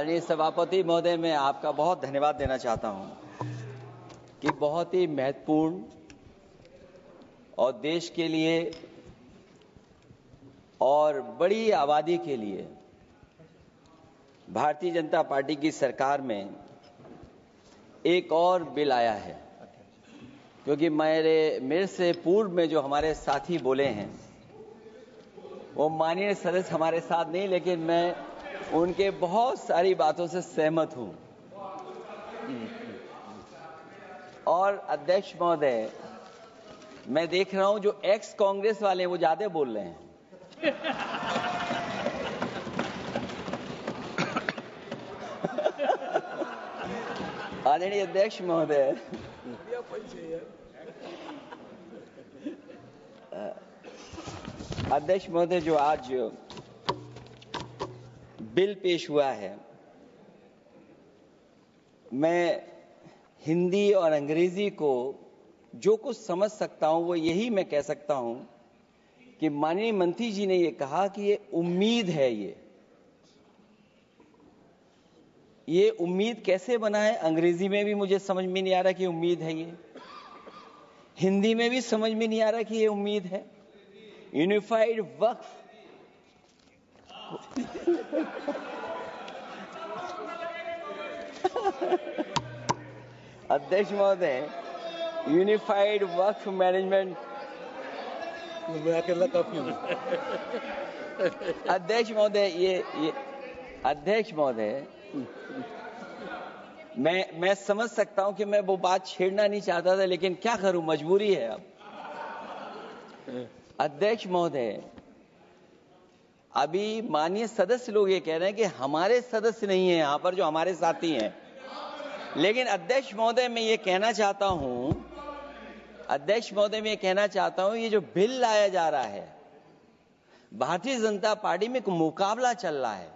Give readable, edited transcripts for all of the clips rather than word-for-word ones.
आदरणीय सभापति महोदय, मैं आपका बहुत धन्यवाद देना चाहता हूं कि बहुत ही महत्वपूर्ण और देश के लिए और बड़ी आबादी के लिए भारतीय जनता पार्टी की सरकार में एक और बिल आया है। क्योंकि मेरे से पूर्व में जो हमारे साथी बोले हैं वो माननीय सदस्य हमारे साथ नहीं, लेकिन मैं उनके बहुत सारी बातों से सहमत हूं। और अध्यक्ष महोदय, मैं देख रहा हूं जो एक्स कांग्रेस वाले हैं वो ज्यादा बोल रहे हैं। आदरणीय अध्यक्ष महोदय, अध्यक्ष महोदय, जो आज बिल पेश हुआ है, मैं हिंदी और अंग्रेजी को जो कुछ समझ सकता हूं वो यही मैं कह सकता हूं कि माननीय मंत्री जी ने ये कहा कि ये उम्मीद है। ये उम्मीद कैसे बना है, अंग्रेजी में भी मुझे समझ में नहीं आ रहा कि उम्मीद है ये, हिंदी में भी समझ में नहीं आ रहा कि ये उम्मीद है। यूनिफाइड वक्फ अध्यक्ष महोदय, यूनिफाइड वक्फ मैनेजमेंट, अध्यक्ष महोदय, ये अध्यक्ष महोदय, मैं समझ सकता हूं कि मैं वो बात छेड़ना नहीं चाहता था, लेकिन क्या करूं, मजबूरी है अब। अध्यक्ष महोदय, अभी माननीय सदस्य लोग ये कह रहे हैं कि हमारे सदस्य नहीं है यहां पर जो हमारे साथी हैं, लेकिन अध्यक्ष महोदय मैं ये कहना चाहता हूं, अध्यक्ष महोदय मैं ये कहना चाहता हूं, ये जो बिल लाया जा रहा है, भारतीय जनता पार्टी में एक मुकाबला चल रहा है।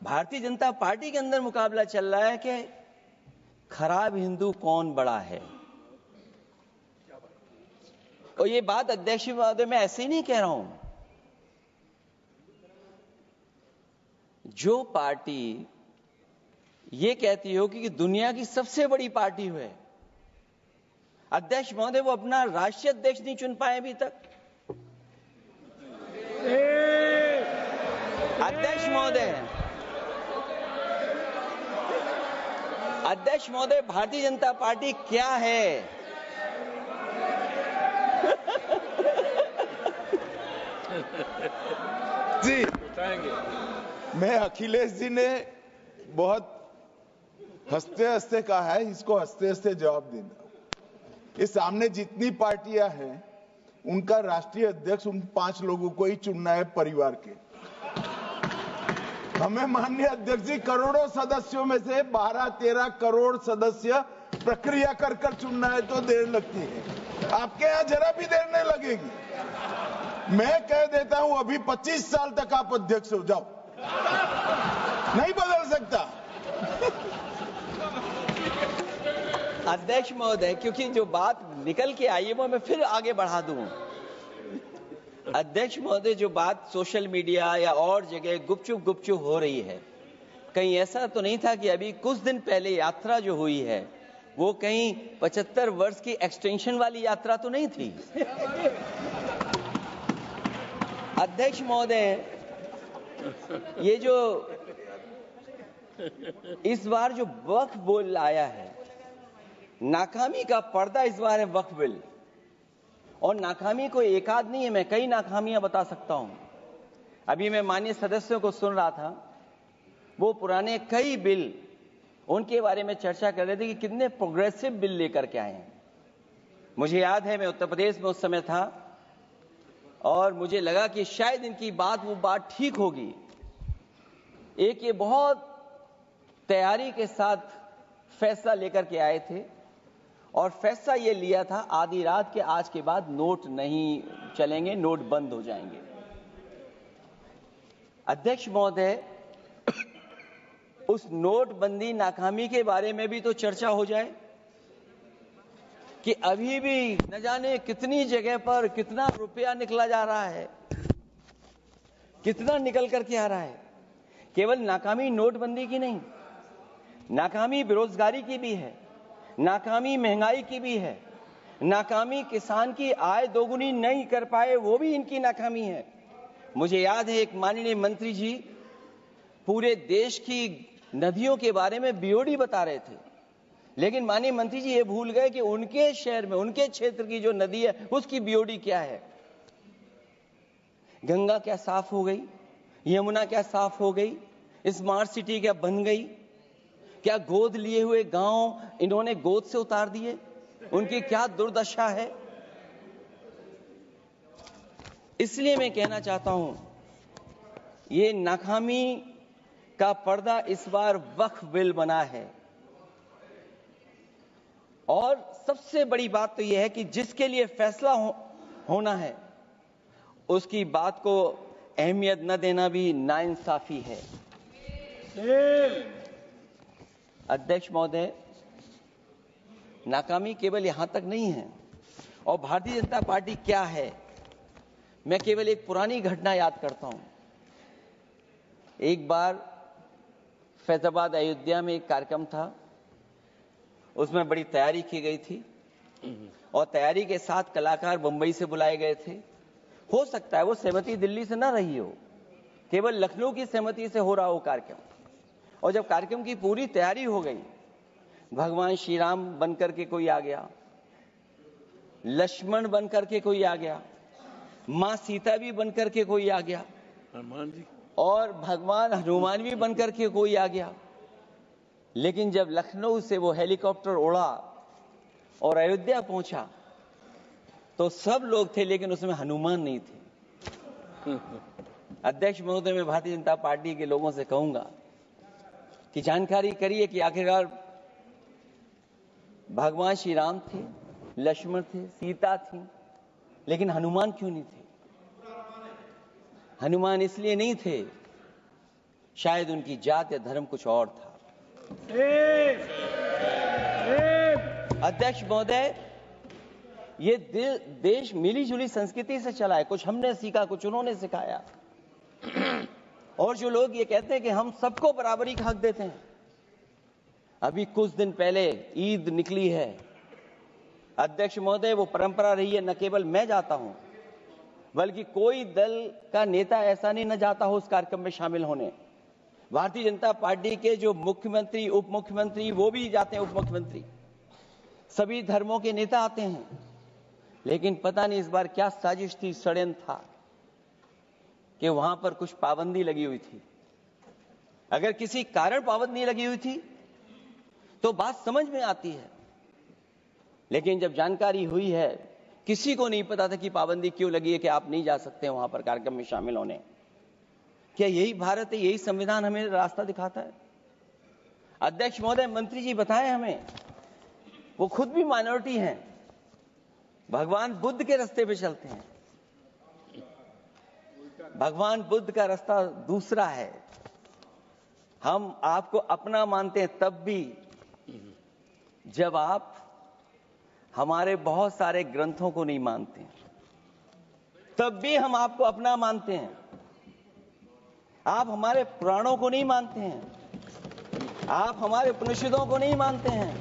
भारतीय जनता पार्टी के अंदर मुकाबला चल रहा है कि खराब हिंदू कौन बड़ा है। और ये बात अध्यक्ष महोदय मैं ऐसे ही नहीं कह रहा हूं। जो पार्टी ये कहती हो कि दुनिया की सबसे बड़ी पार्टी है, अध्यक्ष महोदय वो अपना राष्ट्रीय अध्यक्ष नहीं चुन पाए अभी तक। अध्यक्ष महोदय, भारतीय जनता पार्टी क्या है? जी, मैं अखिलेश जी ने बहुत हंसते हंसते कहा है, इसको हंसते हंसते जवाब देना। इस सामने जितनी पार्टियां हैं उनका राष्ट्रीय अध्यक्ष उन 5 लोगों को ही चुनना है परिवार के। हमें माननीय अध्यक्ष जी करोड़ों सदस्यों में से 12-13 करोड़ सदस्य प्रक्रिया कर कर चुनना है तो देर लगती है। आपके यहां जरा भी देर नहीं लगेगी। मैं कह देता हूं अभी 25 साल तक आप अध्यक्ष हो जाओ, नहीं बदल सकता। अध्यक्ष महोदय, क्योंकि जो बात निकल के आई है वो मैं फिर आगे बढ़ा दूं। अध्यक्ष महोदय, जो बात सोशल मीडिया या और जगह गुपचुप हो रही है, कहीं ऐसा तो नहीं था कि अभी कुछ दिन पहले यात्रा जो हुई है वो कहीं 75 वर्ष की एक्सटेंशन वाली यात्रा तो नहीं थी? अध्यक्ष महोदय, ये जो इस बार जो वक्फ बिल आया है, नाकामी का पर्दा इस बार है वक्फ बिल। और नाकामी को एक आध नहीं है, मैं कई नाकामियां बता सकता हूं। अभी मैं माननीय सदस्यों को सुन रहा था, वो पुराने कई बिल उनके बारे में चर्चा कर रहे थे कि कितने प्रोग्रेसिव बिल लेकर के आए हैं। मुझे याद है मैं उत्तर प्रदेश में उस समय था और मुझे लगा कि शायद इनकी वो बात ठीक होगी। एक ये बहुत तैयारी के साथ फैसला लेकर के आए थे और फैसला ये लिया था आधी रात के आज के बाद नोट नहीं चलेंगे, नोट बंद हो जाएंगे। अध्यक्ष महोदय, उस नोटबंदी नाकामी के बारे में भी तो चर्चा हो जाए कि अभी भी न जाने कितनी जगह पर कितना रुपया निकला जा रहा है, कितना निकल करके आ रहा है। केवल नाकामी नोटबंदी की नहीं, नाकामी बेरोजगारी की भी है, नाकामी महंगाई की भी है, नाकामी किसान की आय दोगुनी नहीं कर पाए वो भी इनकी नाकामी है। मुझे याद है एक माननीय मंत्री जी पूरे देश की नदियों के बारे में बीओडी बता रहे थे, लेकिन माननीय मंत्री जी ये भूल गए कि उनके शहर में, उनके क्षेत्र की जो नदी है उसकी बीओडी क्या है। गंगा क्या साफ हो गई, यमुना क्या साफ हो गई, स्मार्ट सिटी क्या बन गई, क्या गोद लिए हुए गांव इन्होंने गोद से उतार दिए, उनकी क्या दुर्दशा है। इसलिए मैं कहना चाहता हूं, ये नाकामी का पर्दा इस बार वक्फ बिल बना है। और सबसे बड़ी बात तो यह है कि जिसके लिए फैसला होना है उसकी बात को अहमियत न देना भी नाइंसाफी है। अध्यक्ष महोदय, नाकामी केवल यहां तक नहीं है। और भारतीय जनता पार्टी क्या है, मैं केवल एक पुरानी घटना याद करता हूं। एक बार फैजाबाद अयोध्या में एक कार्यक्रम था, उसमें बड़ी तैयारी की गई थी और तैयारी के साथ कलाकार बंबई से बुलाए गए थे। हो सकता है वो सहमति दिल्ली से ना रही हो, केवल लखनऊ की सहमति से हो रहा हो कार्यक्रम। और जब कार्यक्रम की पूरी तैयारी हो गई, भगवान श्री राम बनकर के कोई आ गया, लक्ष्मण बनकर के कोई आ गया, मां सीता भी बनकर के कोई आ गया, हनुमान जी, और भगवान हनुमान भी बनकर के कोई आ गया। लेकिन जब लखनऊ से वो हेलीकॉप्टर उड़ा और अयोध्या पहुंचा तो सब लोग थे, लेकिन उसमें हनुमान नहीं थे। अध्यक्ष महोदय, मैं भारतीय जनता पार्टी के लोगों से कहूंगा कि जानकारी करिए कि आखिरकार भगवान श्री राम थे, लक्ष्मण थे, सीता थी, लेकिन हनुमान क्यों नहीं थे? हनुमान इसलिए नहीं थे, शायद उनकी जात या धर्म कुछ और था। अध्यक्ष महोदय, ये देश मिली जुली संस्कृति से चला है। कुछ हमने सीखा, कुछ उन्होंने सिखाया। और जो लोग ये कहते हैं कि हम सबको बराबरी का हक देते हैं, अभी कुछ दिन पहले ईद निकली है। अध्यक्ष महोदय, वो परंपरा रही है, न केवल मैं जाता हूं बल्कि कोई दल का नेता ऐसा नहीं न जाता हो उस कार्यक्रम में शामिल होने। भारतीय जनता पार्टी के जो मुख्यमंत्री, उप मुख्यमंत्री, वो भी जाते हैं, उप मुख्यमंत्री, सभी धर्मों के नेता आते हैं। लेकिन पता नहीं इस बार क्या साजिश थी, षड्यंत्र था कि वहां पर कुछ पाबंदी लगी हुई थी। अगर किसी कारण पाबंदी लगी हुई थी तो बात समझ में आती है, लेकिन जब जानकारी हुई है, किसी को नहीं पता था कि पाबंदी क्यों लगी है कि आप नहीं जा सकते वहां पर कार्यक्रम में शामिल होने। क्या यही भारत है, यही संविधान हमें रास्ता दिखाता है? अध्यक्ष महोदय, मंत्री जी बताएं हमें, वो खुद भी माइनॉरिटी हैं, भगवान बुद्ध के रास्ते पे चलते हैं। भगवान बुद्ध का रास्ता दूसरा है। हम आपको अपना मानते हैं तब भी जब आप हमारे बहुत सारे ग्रंथों को नहीं मानते, तब भी हम आपको अपना मानते हैं। आप हमारे पुराणों को नहीं मानते हैं, आप हमारे उपनिषदों को नहीं मानते हैं,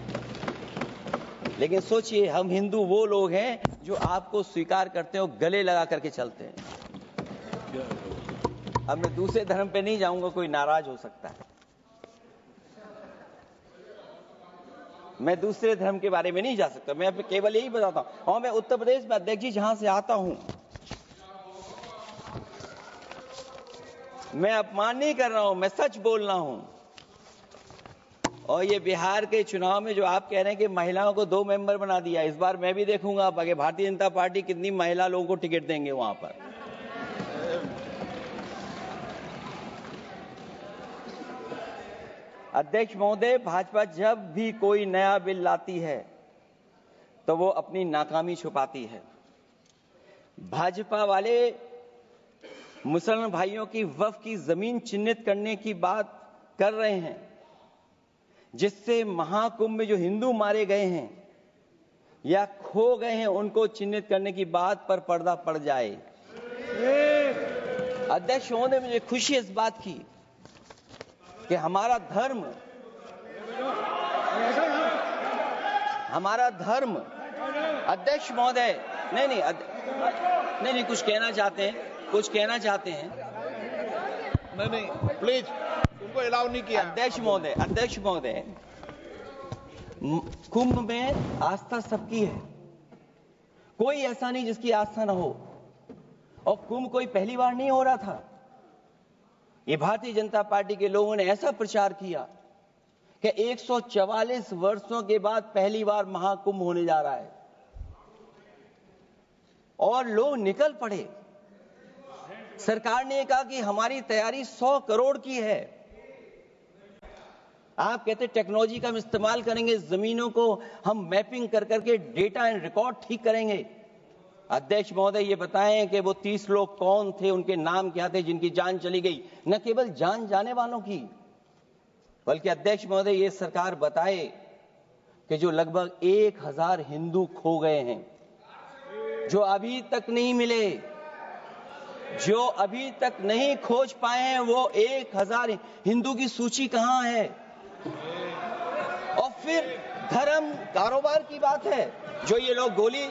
लेकिन सोचिए, हम हिंदू वो लोग हैं जो आपको स्वीकार करते हैं और गले लगा करके चलते हैं। अब मैं दूसरे धर्म पे नहीं जाऊंगा, कोई नाराज हो सकता है। मैं दूसरे धर्म के बारे में नहीं जा सकता, मैं केवल यही बताता हूं। और मैं उत्तर प्रदेश में, अध्यक्ष जी, जहां से आता हूं, मैं अपमान नहीं कर रहा हूं, मैं सच बोल रहा हूं। और ये बिहार के चुनाव में जो आप कह रहे हैं कि महिलाओं को 2 मेंबर बना दिया, इस बार मैं भी देखूंगा आगे भारतीय जनता पार्टी कितनी महिला लोगों को टिकट देंगे वहां पर। अध्यक्ष महोदय, भाजपा जब भी कोई नया बिल लाती है तो वो अपनी नाकामी छुपाती है। भाजपा वाले मुसलमान भाइयों की वक्फ की जमीन चिन्हित करने की बात कर रहे हैं, जिससे महाकुंभ में जो हिंदू मारे गए हैं या खो गए हैं उनको चिन्हित करने की बात पर पर्दा पड़ जाए। अध्यक्ष महोदय, मुझे खुशी इस बात की कि हमारा धर्म अध्यक्ष महोदय नहीं कुछ कहना चाहते हैं नहीं प्लीज, उनको अलाउ नहीं किया। अध्यक्ष महोदय कुंभ में आस्था सबकी है, कोई ऐसा नहीं जिसकी आस्था ना हो। और कुंभ कोई पहली बार नहीं हो रहा था। ये भारतीय जनता पार्टी के लोगों ने ऐसा प्रचार किया कि 144 वर्षों के बाद पहली बार महाकुंभ होने जा रहा है और लोग निकल पड़े। सरकार ने कहा कि हमारी तैयारी 100 करोड़ की है। आप कहते टेक्नोलॉजी का हम इस्तेमाल करेंगे, जमीनों को हम मैपिंग कर करके डेटा एंड रिकॉर्ड ठीक करेंगे। अध्यक्ष महोदय ये बताएं कि वो 30 लोग कौन थे, उनके नाम क्या थे जिनकी जान चली गई, न केवल जान जाने वालों की, बल्कि अध्यक्ष महोदय ये सरकार बताए कि जो लगभग 1000 हिंदू खो गए हैं, जो अभी तक नहीं मिले, जो अभी तक नहीं खोज पाए हैं, वो 1000 हिंदू की सूची कहां है? और फिर धर्म कारोबार की बात है, जो ये लोग गोली।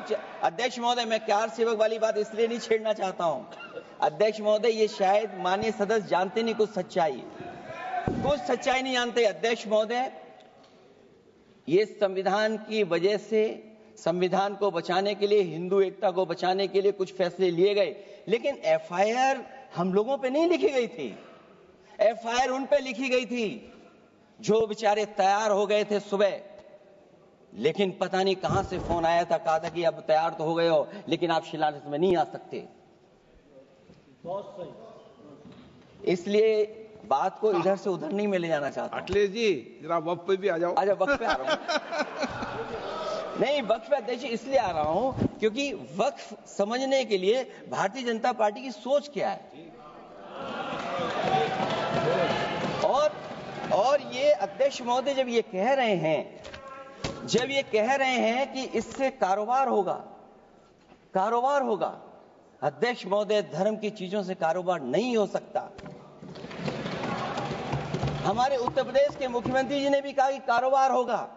अध्यक्ष महोदय मैं कार सेवक वाली बात इसलिए नहीं छेड़ना चाहता हूं। अध्यक्ष महोदय ये शायद माननीय सदस्य जानते नहीं कुछ सच्चाई नहीं जानते। अध्यक्ष महोदय ये संविधान की वजह से, संविधान को बचाने के लिए, हिंदू एकता को बचाने के लिए कुछ फैसले लिए गए, लेकिन एफआईआर हम लोगों पे नहीं लिखी गई थी। एफआईआर उन पे लिखी गई थी जो बेचारे तैयार हो गए थे सुबह, लेकिन पता नहीं कहां से फोन आया था, कहा था कि अब तैयार तो हो गए हो लेकिन आप शिलान्यास में नहीं आ सकते। बहुत सही। इसलिए बात को इधर से उधर नहीं में ले जाना चाहता। अखिलेश जी जरा वक्त पे भी आ जाओ। वक्त पे आ रहा हूं। नहीं, वक्त पे अध्यक्ष इसलिए आ रहा हूं क्योंकि वक्त समझने के लिए भारतीय जनता पार्टी की सोच क्या है। और ये अध्यक्ष महोदय जब ये कह रहे हैं कि इससे कारोबार होगा, अध्यक्ष महोदय धर्म की चीजों से कारोबार नहीं हो सकता। हमारे उत्तर प्रदेश के मुख्यमंत्री जी ने भी कहा कि कारोबार होगा।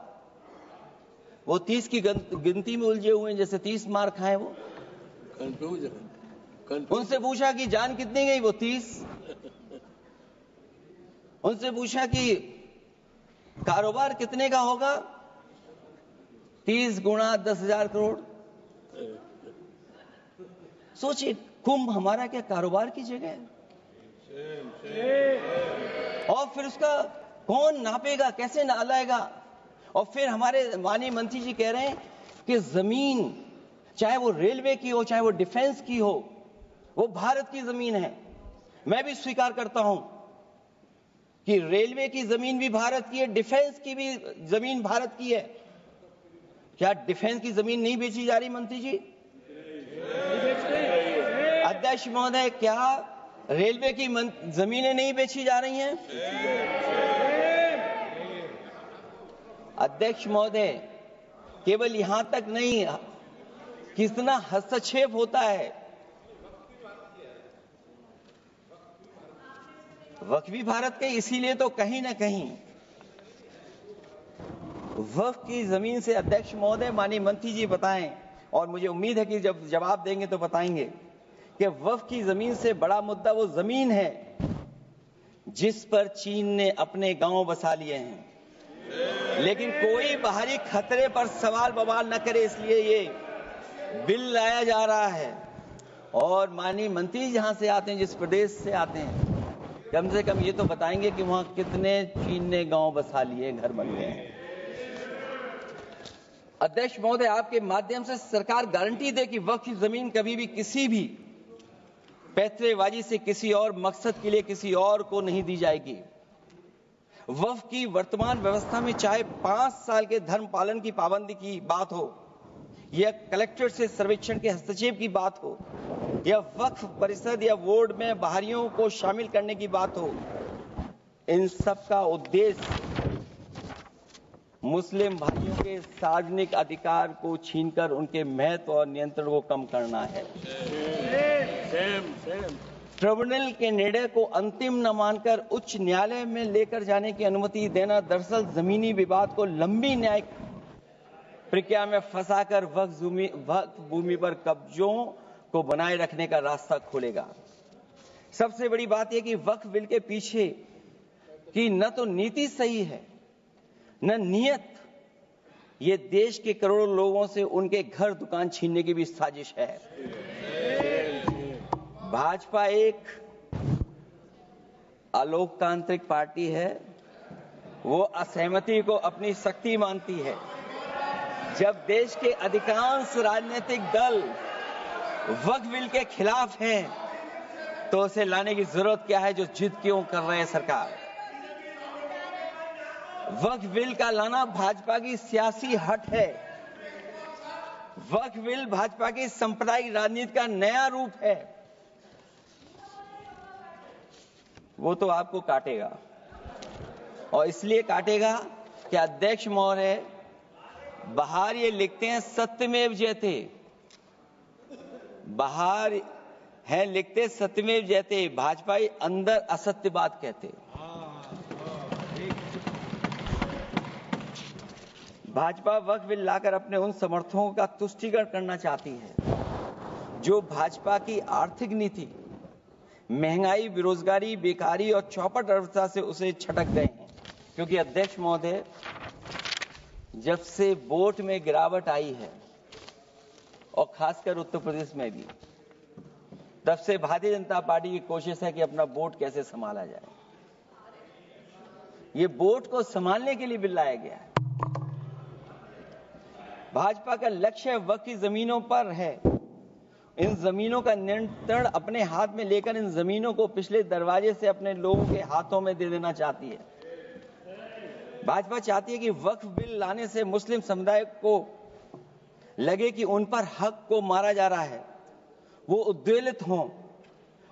वो 30 की गिनती में उलझे हुए हैं, जैसे 30 मार खाए वो। उनसे पूछा कि जान कितनी गई, वो 30। उनसे पूछा कि कारोबार कितने का होगा, 30 गुणा 10,000 करोड़। सोचिए, कुंभ हमारा क्या कारोबार की जगह है? और फिर उसका कौन नापेगा, कैसे नालाएगा? और फिर हमारे माननीय मंत्री जी कह रहे हैं कि जमीन, चाहे वो रेलवे की हो, चाहे वो डिफेंस की हो, वो भारत की जमीन है। मैं भी स्वीकार करता हूं कि रेलवे की जमीन भी भारत की है, डिफेंस की भी जमीन भारत की है। क्या डिफेंस की जमीन नहीं बेची जा रही मंत्री जी? अध्यक्ष महोदय, क्या रेलवे की जमीनें नहीं बेची जा रही हैं? अध्यक्ष महोदय, केवल यहां तक नहीं, कितना हस्तक्षेप होता है। वक्फ भी भारत के, इसीलिए तो कहीं ना कहीं वक्फ की जमीन से, अध्यक्ष महोदय माननीय मंत्री जी बताएं, और मुझे उम्मीद है कि जब जवाब देंगे तो बताएंगे कि वक्फ की जमीन से बड़ा मुद्दा वो जमीन है जिस पर चीन ने अपने गांव बसा लिए हैं, लेकिन कोई बाहरी खतरे पर सवाल बवाल न करे, इसलिए ये बिल लाया जा रहा है। और माननीय मंत्री जहां से आते हैं, जिस प्रदेश से आते हैं, कम से कम ये तो बताएंगे कि वहां कितने चीन ने गांव बसा लिए, घर बन गए हैं। अध्यक्ष महोदय, आपके माध्यम से सरकार गारंटी दे कि वक्फ की जमीन कभी भी किसी भी पैतरेबाजी से किसी और मकसद के लिए किसी और को नहीं दी जाएगी। वक्फ की वर्तमान व्यवस्था में चाहे 5 साल के धर्म पालन की पाबंदी की बात हो, या कलेक्टर से सर्वेक्षण के हस्तक्षेप की बात हो, या वक्फ परिषद या बोर्ड में बाहरियों को शामिल करने की बात हो, इन सब का उद्देश्य मुस्लिम भाइयों के सार्वजनिक अधिकार को छीनकर उनके महत्व और नियंत्रण को कम करना है। ट्रिब्यूनल के निर्णय को अंतिम न मानकर उच्च न्यायालय में लेकर जाने की अनुमति देना दरअसल जमीनी विवाद को लंबी न्यायिक प्रक्रिया में फंसाकर वक्फ भूमि पर कब्जों को बनाए रखने का रास्ता खोलेगा। सबसे बड़ी बात यह कि वक्फ बिल के पीछे की न तो नीति सही है न नीयत। ये देश के करोड़ों लोगों से उनके घर दुकान छीनने की भी साजिश है। भाजपा एक अलोकतांत्रिक पार्टी है। वो असहमति को अपनी शक्ति मानती है। जब देश के अधिकांश राजनीतिक दल वक्फ बिल के खिलाफ हैं, तो उसे लाने की जरूरत क्या है जो जिद क्यों कर रहे हैं सरकार। वक्फ बिल का लाना भाजपा की सियासी हट है। वक्फ बिल भाजपा की सांप्रदायिक राजनीति का नया रूप है। वो तो आपको काटेगा, और इसलिए काटेगा कि अध्यक्ष महोदय बाहर ये लिखते हैं सत्यमेव जयते, बाहर है लिखते सत्यमेव जयते, भाजपाई अंदर असत्य बात कहते। भाजपा वक्फ बिल लाकर अपने उन समर्थकों का तुष्टीकरण करना चाहती है जो भाजपा की आर्थिक नीति, महंगाई, बेरोजगारी, बेकारी और चौपट अर्थव्यवस्था से उसे छटक गए हैं। क्योंकि अध्यक्ष महोदय, जब से वोट में गिरावट आई है और खासकर उत्तर प्रदेश में भी, तब से भारतीय जनता पार्टी की कोशिश है कि अपना वोट कैसे संभाला जाए। ये वोट को संभालने के लिए बिल लाया गया है। भाजपा का लक्ष्य वक्फ की जमीनों पर है। इन जमीनों का नियंत्रण अपने हाथ में लेकर इन जमीनों को पिछले दरवाजे से अपने लोगों के हाथों में दे देना चाहती है। भाजपा चाहती है कि वक्फ बिल लाने से मुस्लिम समुदाय को लगे कि उन पर हक को मारा जा रहा है, वो उद्वेलित हों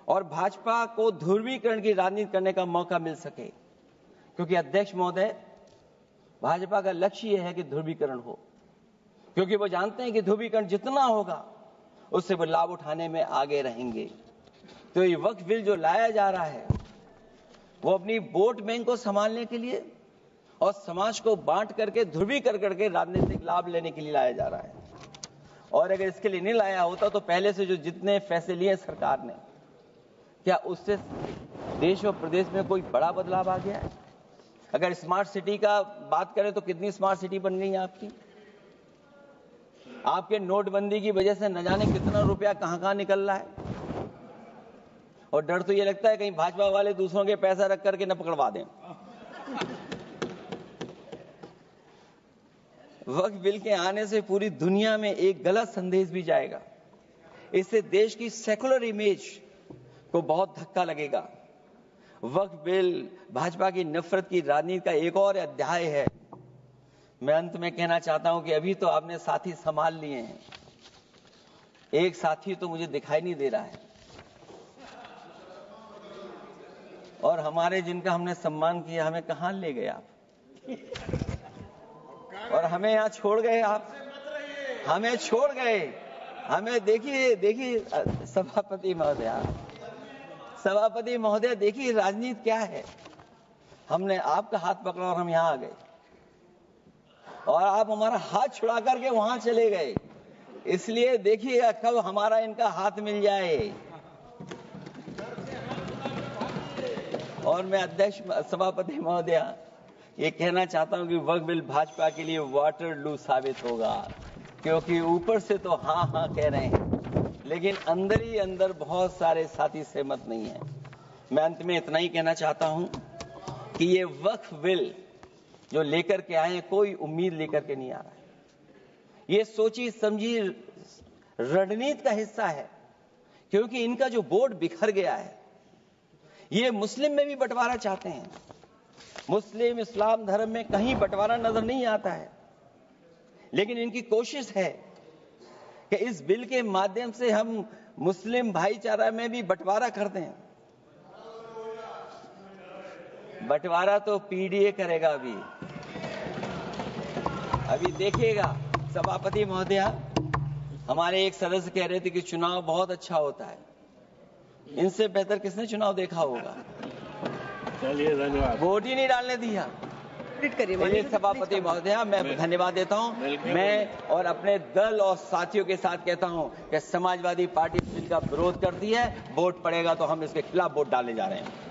और भाजपा को ध्रुवीकरण की राजनीति करने का मौका मिल सके। क्योंकि अध्यक्ष महोदय, भाजपा का लक्ष्य यह है कि ध्रुवीकरण हो, क्योंकि वो जानते हैं कि ध्रुवीकरण जितना होगा उससे वो लाभ उठाने में आगे रहेंगे। तो ये वक्फ बिल जो लाया जा रहा है वो अपनी वोट बैंक को संभालने के लिए और समाज को बांट करके ध्रुवीकरण करके राजनीतिक लाभ लेने के लिए लाया जा रहा है। और अगर इसके लिए नहीं लाया होता तो पहले से जो जितने फैसले लिए सरकार ने, क्या उससे देश और प्रदेश में कोई बड़ा बदलाव आ गया है? अगर स्मार्ट सिटी का बात करें तो कितनी स्मार्ट सिटी बन गई है आपकी। आपके नोटबंदी की वजह से न जाने कितना रुपया कहां निकल रहा है, और डर तो ये लगता है कहीं भाजपा वाले दूसरों के पैसा रख करके न पकड़वा दें। वक्फ बिल के आने से पूरी दुनिया में एक गलत संदेश भी जाएगा। इससे देश की सेकुलर इमेज को बहुत धक्का लगेगा। वक्फ बिल भाजपा की नफरत की राजनीति का एक और अध्याय है। मैं अंत में कहना चाहता हूं कि अभी तो आपने साथी संभाल लिए हैं, एक साथी तो मुझे दिखाई नहीं दे रहा है, और हमारे जिनका हमने सम्मान किया हमें कहां ले गए आप, और हमें यहां छोड़ गए आप, हमें छोड़ गए। हमें देखिए सभापति महोदय देखिए राजनीति क्या है। हमने आपका हाथ पकड़ा और हम यहां आ गए, और आप हमारा हाथ छुड़ा करके वहां चले गए। इसलिए देखिएगा कब हमारा इनका हाथ मिल जाए। और मैं अध्यक्ष सभापति महोदय ये कहना चाहता हूं कि वक्फ बिल भाजपा के लिए वाटरलू साबित होगा, क्योंकि ऊपर से तो हाँ कह रहे हैं, लेकिन अंदर ही अंदर बहुत सारे साथी सहमत नहीं है। मैं अंत में इतना ही कहना चाहता हूं कि ये वक्फ बिल जो लेकर के आए हैं, कोई उम्मीद लेकर के नहीं आ रहा है। ये सोची समझी रणनीति का हिस्सा है, क्योंकि इनका जो वोट बिखर गया है, ये मुस्लिम में भी बंटवारा चाहते हैं। मुस्लिम इस्लाम धर्म में कहीं बंटवारा नजर नहीं आता है, लेकिन इनकी कोशिश है कि इस बिल के माध्यम से हम मुस्लिम भाईचारा में भी बंटवारा करते हैं। बंटवारा तो पीडीए करेगा। अभी देखिएगा सभापति महोदया, हमारे एक सदस्य कह रहे थे कि चुनाव बहुत अच्छा होता है, इनसे बेहतर किसने चुनाव देखा होगा? चलिए धन्यवाद। वोट ही नहीं डालने दिया। चलिए सभापति महोदया, मैं धन्यवाद देता हूं। मैं और अपने दल और साथियों के साथ कहता हूं कि समाजवादी पार्टी बिल का विरोध करती है, वोट पड़ेगा तो हम इसके खिलाफ वोट डालने जा रहे हैं।